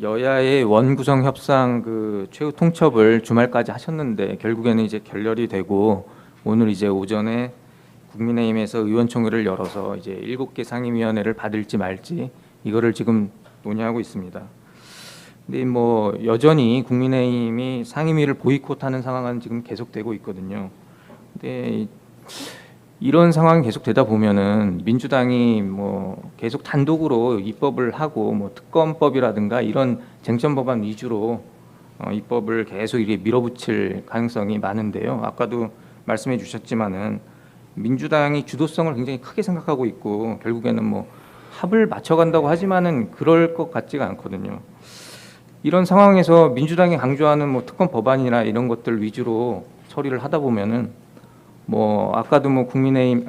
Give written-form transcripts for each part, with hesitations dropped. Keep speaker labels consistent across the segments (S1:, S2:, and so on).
S1: 여야의 원구성 협상 그 최후 통첩을 주말까지 하셨는데 결국에는 이제 결렬이 되고 오늘 이제 오전에 국민의힘에서 의원총회를 열어서 이제 7개 상임위원회를 받을지 말지 이거를 지금 논의하고 있습니다. 근데 뭐 여전히 국민의힘이 상임위를 보이콧하는 상황은 지금 계속되고 있거든요. 근데 이런 상황이 계속되다 보면은 민주당이 뭐 계속 단독으로 입법을 하고 뭐 특검법이라든가 이런 쟁점 법안 위주로 입법을 계속 이렇게 밀어붙일 가능성이 많은데요. 아까도 말씀해 주셨지만은 민주당이 주도성을 굉장히 크게 생각하고 있고 결국에는 뭐 합을 맞춰간다고 하지만은 그럴 것 같지가 않거든요. 이런 상황에서 민주당이 강조하는 뭐 특검 법안이나 이런 것들 위주로 처리를 하다 보면은 뭐 아까도 뭐 국민의힘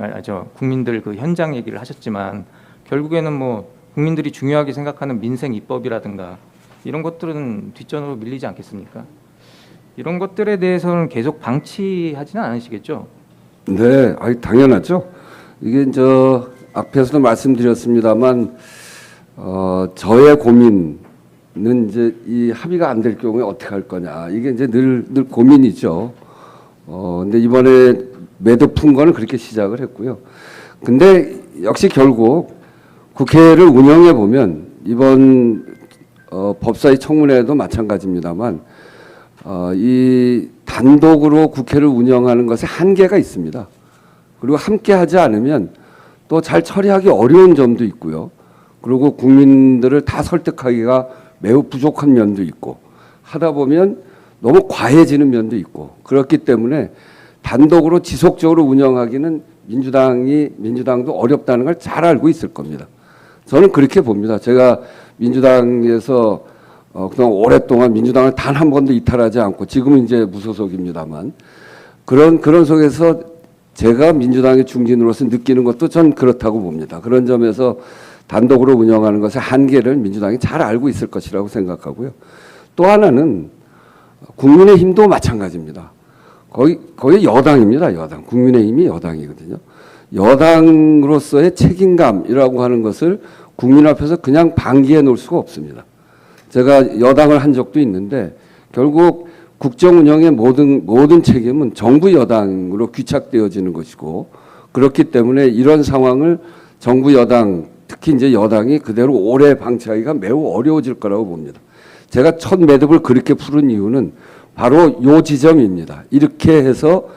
S1: 국민들 그 현장 얘기를 하셨지만 결국에는 뭐 국민들이 중요하게 생각하는 민생 입법이라든가 이런 것들은 뒷전으로 밀리지 않겠습니까? 이런 것들에 대해서는 계속 방치하지는 않으시겠죠?
S2: 네, 당연하죠. 이게 저 앞에서도 말씀드렸습니다만 저의 고민은 이제 이 합의가 안 될 경우에 어떻게 할 거냐 이게 이제 늘 고민이죠. 근데 이번에 매듭 푼 거는 그렇게 시작을 했고요. 근데 역시 결국 국회를 운영해 보면 이번 법사위 청문회도 마찬가지입니다만 이 단독으로 국회를 운영하는 것에 한계가 있습니다. 그리고 함께 하지 않으면 또 잘 처리하기 어려운 점도 있고요. 그리고 국민들을 다 설득하기가 매우 부족한 면도 있고 하다 보면 너무 과해지는 면도 있고 그렇기 때문에 단독으로 지속적으로 운영하기는 민주당도 어렵다는 걸 잘 알고 있을 겁니다. 저는 그렇게 봅니다. 제가 민주당에서 그동안 오랫동안 민주당을 단 한 번도 이탈하지 않고 지금은 이제 무소속입니다만 그런 속에서 제가 민주당의 중진으로서 느끼는 것도 전 그렇다고 봅니다. 그런 점에서 단독으로 운영하는 것의 한계를 민주당이 잘 알고 있을 것이라고 생각하고요. 또 하나는 국민의힘도 마찬가지입니다. 거의 여당입니다. 여당. 국민의힘이 여당이거든요. 여당으로서의 책임감이라고 하는 것을 국민 앞에서 그냥 방기해 놓을 수가 없습니다. 제가 여당을 한 적도 있는데 결국 국정 운영의 모든 책임은 정부 여당으로 귀착되어지는 것이고 그렇기 때문에 이런 상황을 정부 여당 특히 이제 여당이 그대로 오래 방치하기가 매우 어려워질 거라고 봅니다. 제가 첫 매듭을 그렇게 푸른 이유는 바로 요 지점입니다. 이렇게 해서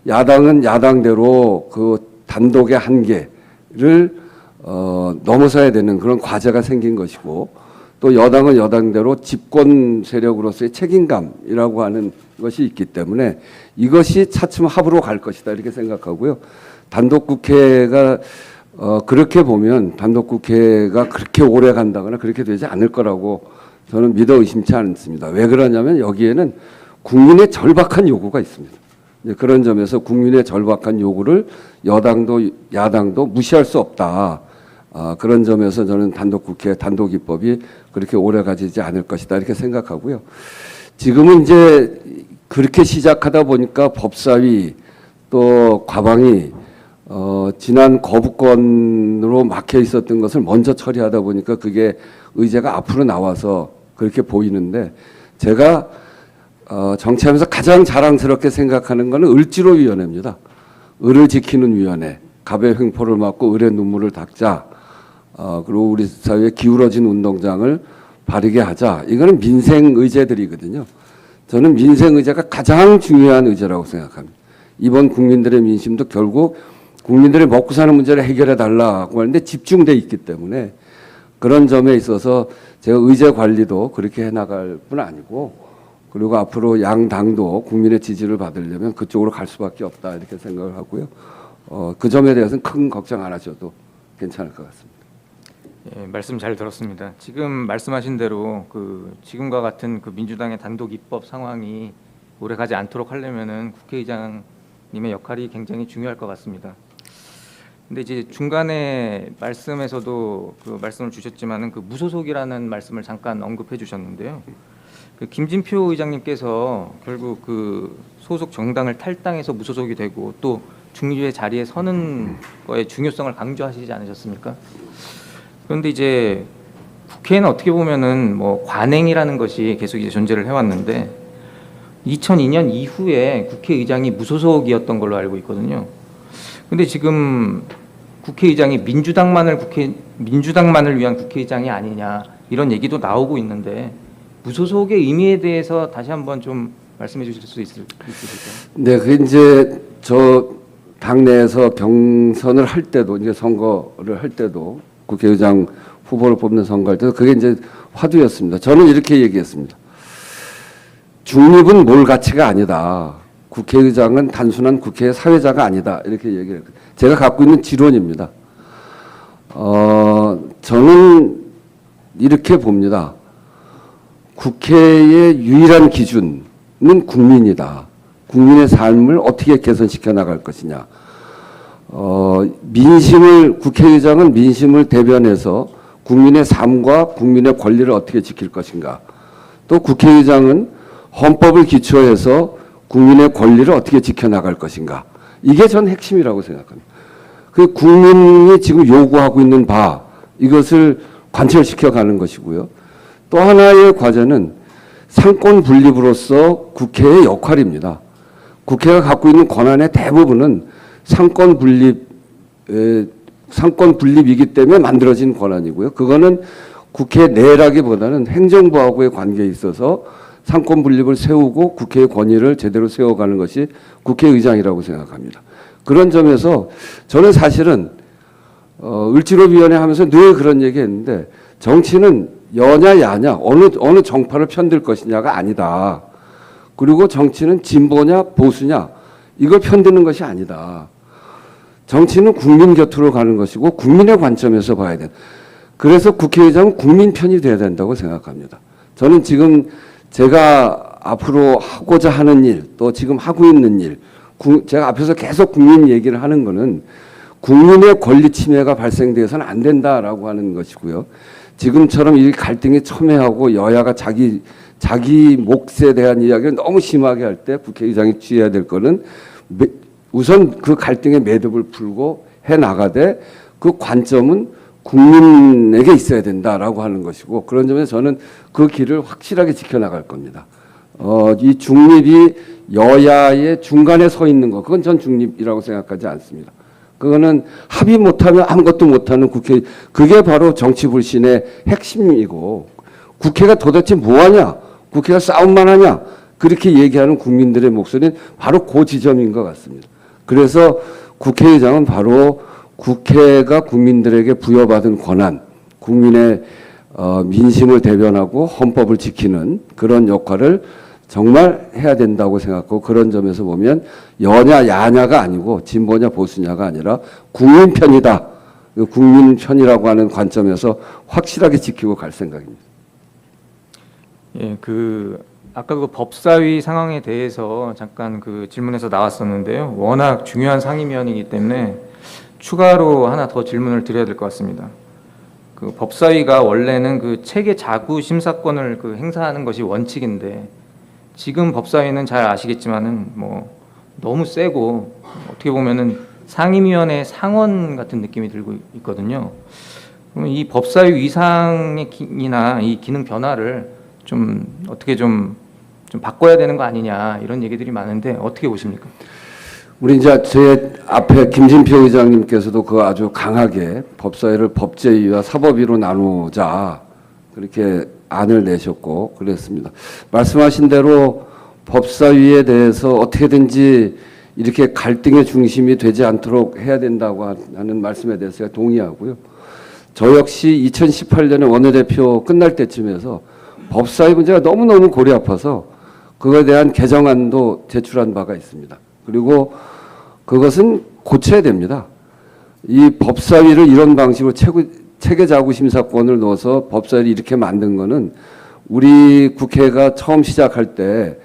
S2: 야당은 야당대로 그 단독의 한계를 넘어서야 되는 그런 과제가 생긴 것이고 또 여당은 여당대로 집권 세력으로서의 책임감이라고 하는 것이 있기 때문에 이것이 차츰 합으로 갈 것이다 이렇게 생각하고요. 단독국회가 그렇게 보면 단독국회가 그렇게 오래 간다거나 그렇게 되지 않을 거라고 저는 믿어 의심치 않습니다. 왜 그러냐면 여기에는 국민의 절박한 요구가 있습니다. 그런 점에서 국민의 절박한 요구를 여당도 야당도 무시할 수 없다. 그런 점에서 저는 단독국회, 단독입법이 그렇게 오래 가지지 않을 것이다 이렇게 생각하고요. 지금은 이제 그렇게 시작하다 보니까 법사위 또 과방위 지난 거부권으로 막혀 있었던 것을 먼저 처리하다 보니까 그게 의제가 앞으로 나와서 그렇게 보이는데 제가 정치하면서 가장 자랑스럽게 생각하는 것은 을지로위원회입니다. 을을 지키는 위원회, 갑의 횡포를 막고 을의 눈물을 닦자. 그리고 우리 사회에 기울어진 운동장을 바르게 하자. 이거는 민생 의제들이거든요. 저는 민생 의제가 가장 중요한 의제라고 생각합니다. 이번 국민들의 민심도 결국 국민들의 먹고 사는 문제를 해결해 달라고 하는데 집중돼 있기 때문에 그런 점에 있어서 제가 의제 관리도 그렇게 해나갈 뿐 아니고 그리고 앞으로 양 당도 국민의 지지를 받으려면 그쪽으로 갈 수밖에 없다 이렇게 생각을 하고요. 그 점에 대해서는 큰 걱정 안 하셔도 괜찮을 것 같습니다.
S1: 예, 말씀 잘 들었습니다. 지금 말씀하신 대로 그 지금과 같은 그 민주당의 단독 입법 상황이 오래 가지 않도록 하려면은 국회의장님의 역할이 굉장히 중요할 것 같습니다. 근데 이제 중간에 말씀에서도 그 말씀을 주셨지만은 그 무소속이라는 말씀을 잠깐 언급해 주셨는데요. 그 김진표 의장님께서 결국 그 소속 정당을 탈당해서 무소속이 되고 또 중립의 자리에 서는 거의 중요성을 강조하시지 않으셨습니까? 그런데 이제 국회는 어떻게 보면은 뭐 관행이라는 것이 계속 이제 존재를 해왔는데 2002년 이후에 국회의장이 무소속이었던 걸로 알고 있거든요. 근데 지금 국회의장이 민주당만을 위한 국회의장이 아니냐 이런 얘기도 나오고 있는데 무소속의 의미에 대해서 다시 한번 좀 말씀해 주실 수 있으실까요?
S2: 네, 그 이제 저 당내에서 경선을 할 때도 이제 선거를 할 때도 국회의장 후보를 뽑는 선거할 때도 그게 이제 화두였습니다. 저는 이렇게 얘기했습니다. 중립은 몰 가치가 아니다. 국회의장은 단순한 국회의 사회자가 아니다. 이렇게 얘기를 했거든요. 제가 갖고 있는 지론입니다. 저는 이렇게 봅니다. 국회의 유일한 기준은 국민이다. 국민의 삶을 어떻게 개선시켜 나갈 것이냐. 국회의장은 민심을 대변해서 국민의 삶과 국민의 권리를 어떻게 지킬 것인가. 또 국회의장은 헌법을 기초해서 국민의 권리를 어떻게 지켜나갈 것인가. 이게 전 핵심이라고 생각합니다. 그 국민이 지금 요구하고 있는 바, 이것을 관철시켜 가는 것이고요. 또 하나의 과제는 상권 분립으로서 국회의 역할입니다. 국회가 갖고 있는 권한의 대부분은 상권 분립이기 때문에 만들어진 권한이고요. 그거는 국회 내라기보다는 행정부하고의 관계에 있어서 상권 분립을 세우고 국회의 권위를 제대로 세워가는 것이 국회의장이라고 생각합니다. 그런 점에서 저는 사실은 을지로위원회 하면서 늘 그런 얘기했는데 정치는 여냐 야냐 어느 정파를 편들 것이냐가 아니다. 그리고 정치는 진보냐 보수냐 이걸 편드는 것이 아니다. 정치는 국민 곁으로 가는 것이고 국민의 관점에서 봐야 된다. 그래서 국회의장은 국민 편이 돼야 된다고 생각합니다. 저는 지금 제가 앞으로 하고자 하는 일, 또 지금 하고 있는 일, 제가 앞에서 계속 국민 얘기를 하는 거는 국민의 권리 침해가 발생돼서는 안 된다라고 하는 것이고요. 지금처럼 이 갈등이 첨예하고 여야가 자기 몫에 대한 이야기를 너무 심하게 할 때 국회의장이 취해야 될 거는 우선 그 갈등의 매듭을 풀고 해 나가되 그 관점은 국민에게 있어야 된다라고 하는 것이고 그런 점에서 저는 그 길을 확실하게 지켜나갈 겁니다. 이 중립이 여야의 중간에 서 있는 것, 그건 전 중립이라고 생각하지 않습니다. 그거는 합의 못하면 아무것도 못하는 국회, 그게 바로 정치 불신의 핵심이고 국회가 도대체 뭐하냐, 국회가 싸움만 하냐 그렇게 얘기하는 국민들의 목소리는 바로 그 지점인 것 같습니다. 그래서 국회의장은 바로 국회가 국민들에게 부여받은 권한, 국민의 민심을 대변하고 헌법을 지키는 그런 역할을 정말 해야 된다고 생각하고 그런 점에서 보면 여냐 야냐가 아니고 진보냐 보수냐가 아니라 국민 편이다. 국민 편이라고 하는 관점에서 확실하게 지키고 갈 생각입니다.
S1: 예, 아까 그 법사위 상황에 대해서 잠깐 그 질문에서 나왔었는데요. 워낙 중요한 상임위원이기 때문에 추가로 하나 더 질문을 드려야 될 것 같습니다. 그 법사위가 원래는 그 체계 자구 심사권을 그 행사하는 것이 원칙인데 지금 법사위는 잘 아시겠지만은 뭐 너무 세고 어떻게 보면은 상임위원회 상원 같은 느낌이 들고 있거든요. 그러면 이 법사위 위상의 기나 이 기능 변화를 좀 어떻게 좀 바꿔야 되는 거 아니냐 이런 얘기들이 많은데 어떻게 보십니까?
S2: 우리 이제 제 앞에 김진표 의장님께서도 그 아주 강하게 법사위를 법제위와 사법위로 나누자 그렇게 안을 내셨고 그랬습니다. 말씀하신 대로 법사위에 대해서 어떻게든지 이렇게 갈등의 중심이 되지 않도록 해야 된다고 하는 말씀에 대해서 제가 동의하고요. 저 역시 2018년에 원내대표 끝날 때쯤에서 법사위 문제가 너무너무 골이 아파서 그거에 대한 개정안도 제출한 바가 있습니다. 그리고 그것은 고쳐야 됩니다. 이 법사위를 이런 방식으로 체계자구 심사권을 넣어서 법사위를 이렇게 만든 거는 우리 국회가 처음 시작할 때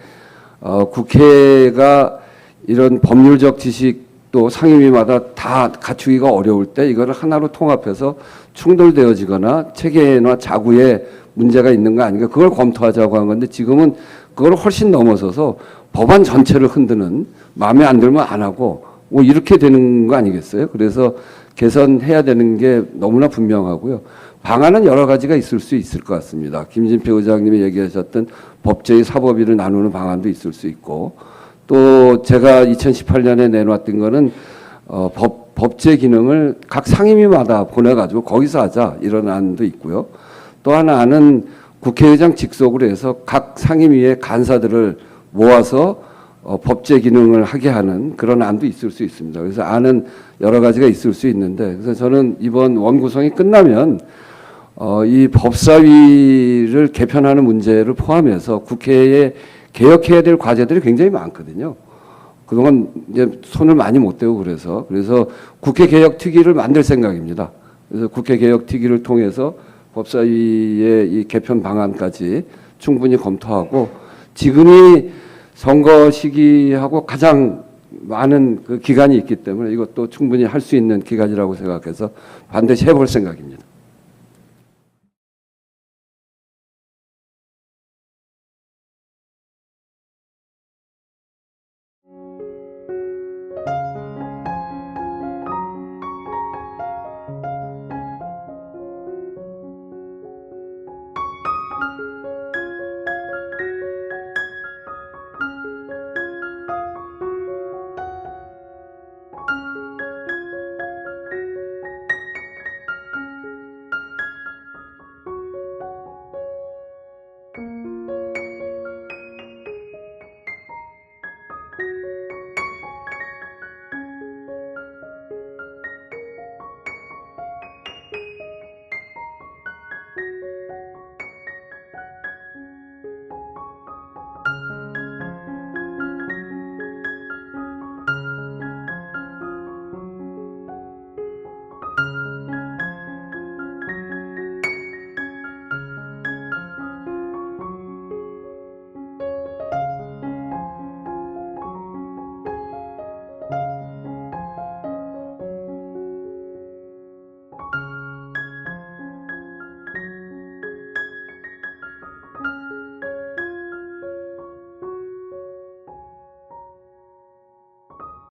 S2: 국회가 이런 법률적 지식도 상임위마다 다 갖추기가 어려울 때 이거를 하나로 통합해서 충돌되어지거나 체계나 자구에 문제가 있는 거 아닌가 그걸 검토하자고 한 건데 지금은 그걸 훨씬 넘어서서 법안 전체를 흔드는 마음에 안 들면 안 하고 뭐 이렇게 되는 거 아니겠어요? 그래서 개선해야 되는 게 너무나 분명하고요. 방안은 여러 가지가 있을 수 있을 것 같습니다. 김진표 의장님이 얘기하셨던 법제의 사법위를 나누는 방안도 있을 수 있고, 또 제가 2018년에 내놓았던 거는 법제 기능을 각 상임위마다 보내가지고 거기서 하자 이런 안도 있고요. 또 하나는 국회의장 직속으로 해서 각 상임위의 간사들을 모아서 법제 기능을 하게 하는 그런 안도 있을 수 있습니다. 그래서 안은 여러 가지가 있을 수 있는데, 그래서 저는 이번 원구성이 끝나면 이 법사위를 개편하는 문제를 포함해서 국회에 개혁해야 될 과제들이 굉장히 많거든요. 그동안 이제 손을 많이 못 대고 그래서 국회 개혁 특위를 만들 생각입니다. 그래서 국회 개혁 특위를 통해서 법사위의 이 개편 방안까지 충분히 검토하고, 지금이 선거 시기하고 가장 많은 그 기간이 있기 때문에 이것도 충분히 할 수 있는 기간이라고 생각해서 반드시 해볼 생각입니다.